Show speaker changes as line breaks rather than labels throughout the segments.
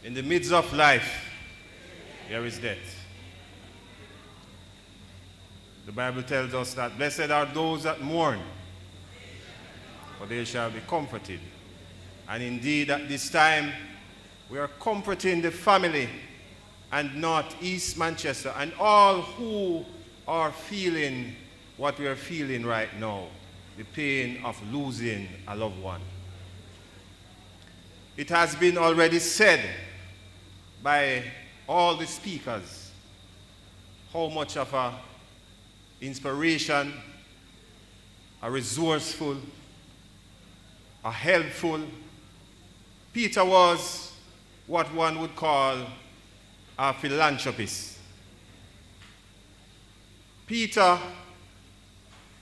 In the midst of life, there is death. The Bible tells us that blessed are those that mourn, for they shall be comforted. And indeed, at this time, we are comforting the family and Northeast Manchester and all who are feeling what we are feeling right now, the pain of losing a loved one. It has been already said by all the speakers how much of a inspiration, a resourceful, a helpful Peter was, what one would call a philanthropist. Peter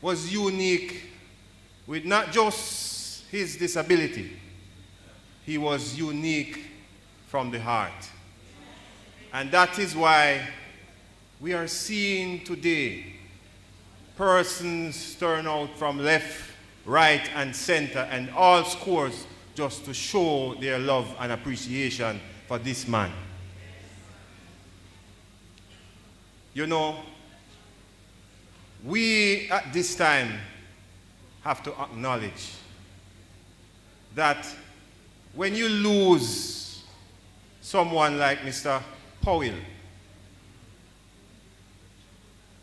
was unique with not just his disability, he was unique from the heart. And that is why we are seeing today persons turn out from left, right, and center, and all scores just to show their love and appreciation for this man. You know, we at this time have to acknowledge that when you lose someone like Mr. Powell,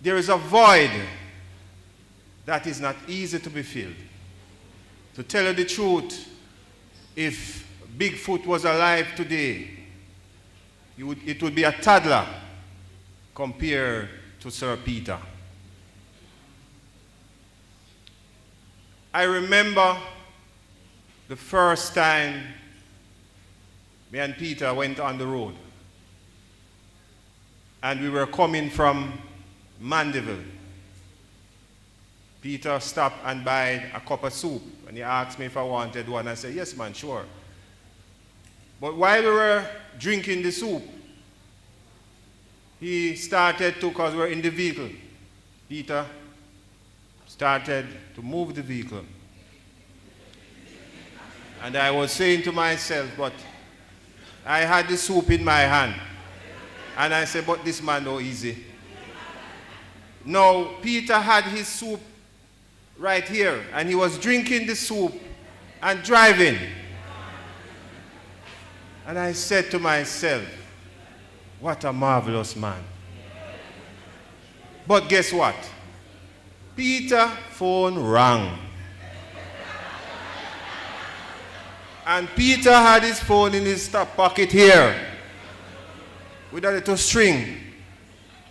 there is a void that is not easy to be filled. To tell you the truth, if Bigfoot was alive today, it would be a toddler compared to Sir Peter. I remember the first time me and Peter went on the road, and we were coming from Mandeville. Peter stopped and bought a cup of soup, and he asked me if I wanted one. I said, yes, man, sure. But while we were drinking the soup, he started to, because we were in the vehicle, Peter started to move the vehicle. And I was saying to myself, but I had the soup in my hand. And I said, but this man no easy. No, Peter had his soup right here, and he was drinking the soup and driving. And I said to myself, what a marvelous man. But guess what? Peter's phone rang. And Peter had his phone in his top pocket here with a little string.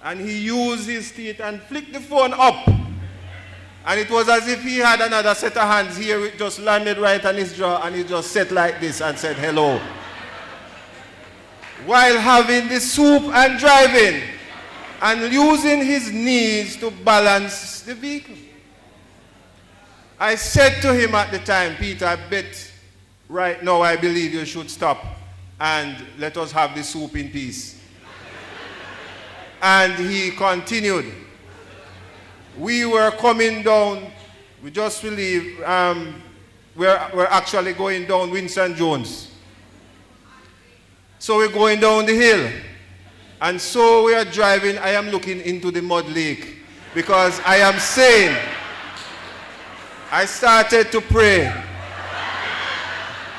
And he used his teeth and flicked the phone up. And it was as if he had another set of hands here. It just landed right on his jaw, and he just sat like this and said hello. While having the soup and driving and using his knees to balance the vehicle. I said to him at the time, Peter, I bet right now I believe you should stop and let us have the soup in peace. And he continued. We were coming down, we just believe, we're actually going down Winston Jones. So we're going down the hill. And so we are driving, I am looking into the mud lake because I am saying, I started to pray.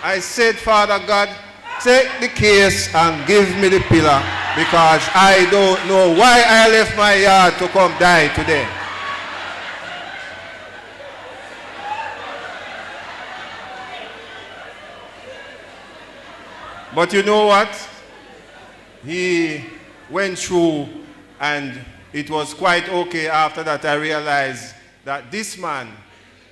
I said, Father God, take the case and give me the pillar because I don't know why I left my yard to come die today. But you know what? He went through, and it was quite okay. After that I realized that this man,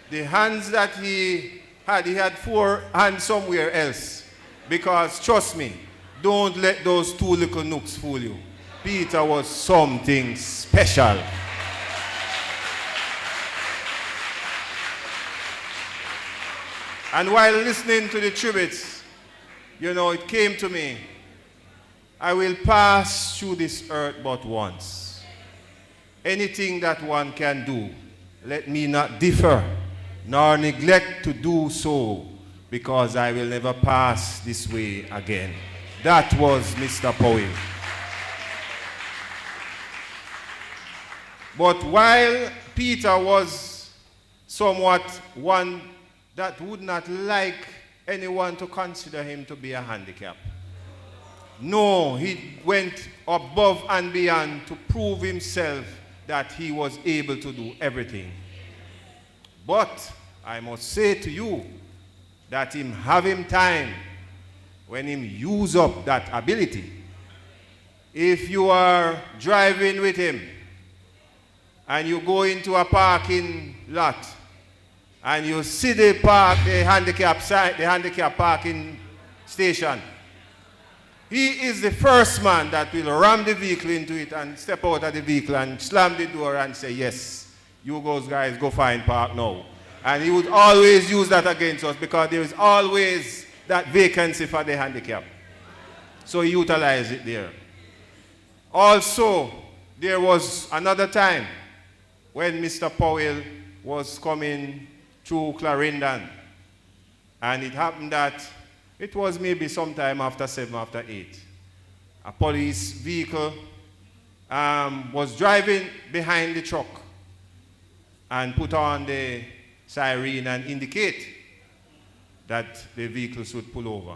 the hands that he had 4 hands somewhere else. Because trust me, don't let those 2 little nooks fool you. Peter was something special. And while listening to the tributes, you know, it came to me, I will pass through this earth but once. Anything that one can do, let me not differ, nor neglect to do so, because I will never pass this way again. That was Mr. Powell. But while Peter was somewhat one that would not like anyone to consider him to be a handicap, no, he went above and beyond to prove himself that he was able to do everything. But I must say to you that him having time, when him use up that ability, if you are driving with him and you go into a parking lot and you see the handicap parking station, he is the first man that will ram the vehicle into it and step out of the vehicle and slam the door and say, yes, you guys go find park now. And he would always use that against us because there is always that vacancy for the handicap. So he utilized it there. Also, there was another time when Mr. Powell was coming through Clarendon. And it happened that it was maybe sometime after 7, after 8. A police vehicle was driving behind the truck and put on the siren and indicate that the vehicle should pull over.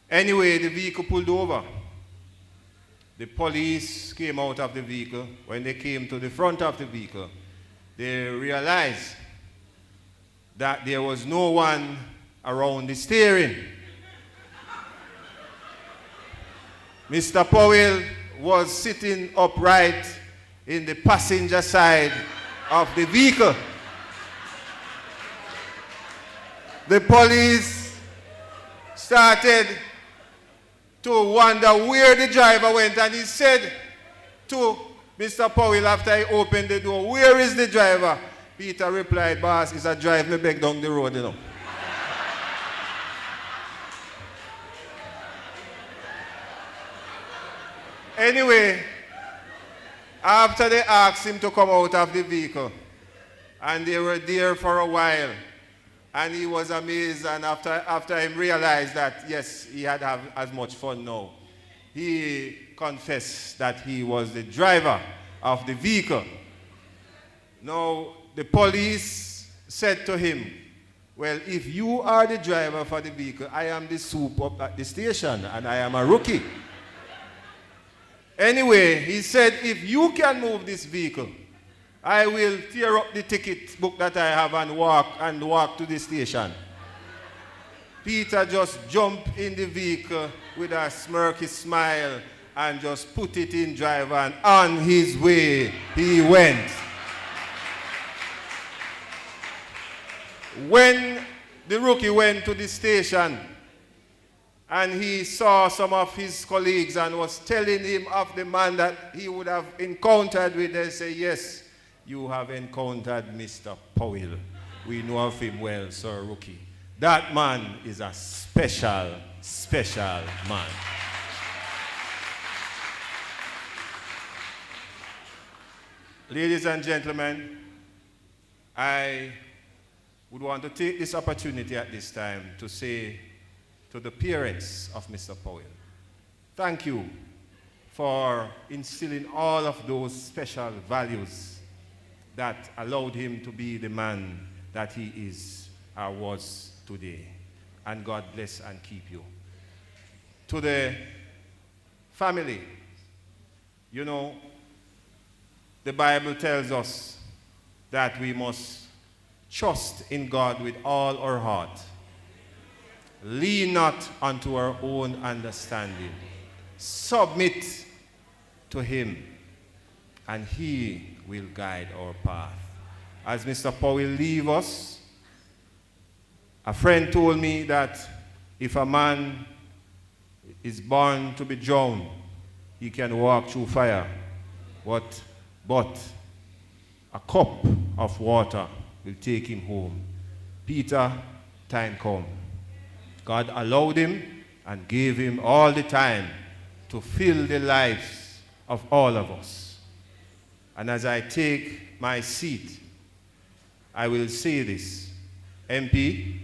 Anyway, the vehicle pulled over. The police came out of the vehicle. When they came to the front of the vehicle, they realized that there was no one around the steering. Mr. Powell was sitting upright in the passenger side of the vehicle. The police started to wonder where the driver went, and he said to Mr. Powell after he opened the door, "Where is the driver?" Peter replied, "Boss, it's a drive me back down the road, you know." Anyway, after they asked him to come out of the vehicle, and they were there for a while, and he was amazed, and after he realized that, yes, he had as much fun now, he confessed that he was the driver of the vehicle. Now, the police said to him, "Well, if you are the driver for the vehicle, I am the soup up at the station, and I am a rookie." Anyway, he said, "If you can move this vehicle, I will tear up the ticket book that I have and walk to the station." Peter just jumped in the vehicle with a smirky smile and just put it in drive, and on his way he went. When the rookie went to the station and he saw some of his colleagues and was telling him of the man that he would have encountered with, they say, "Yes, you have encountered Mr. Powell. We know of him well, Sir Rookie. That man is a special, special man." Ladies and gentlemen, I would want to take this opportunity at this time to say to the parents of Mr. Powell, thank you for instilling all of those special values that allowed him to be the man that he is or was today. And God bless and keep you. To the family, you know, the Bible tells us that we must trust in God with all our heart. Lean not unto our own understanding. Submit to him, and he will guide our path. As Mr. Powell leave us, a friend told me that if a man is born to be drowned, he can walk through fire, but a cup of water will take him home. Peter, time come. God allowed him and gave him all the time to fill the lives of all of us. And as I take my seat, I will say this: MP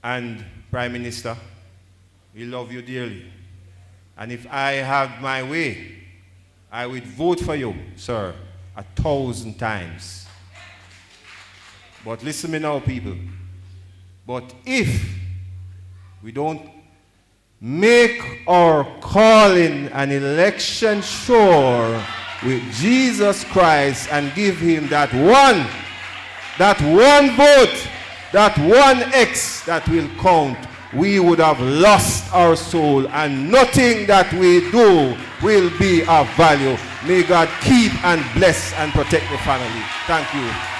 and Prime Minister, We love you dearly. And if I have my way, I would vote for you, sir, 1,000 times. But listen to me now, people. But if we don't make our calling an election sure with Jesus Christ and give him that one vote, that one X that will count, we would have lost our soul and nothing that we do will be of value. May God keep and bless and protect the family. Thank you.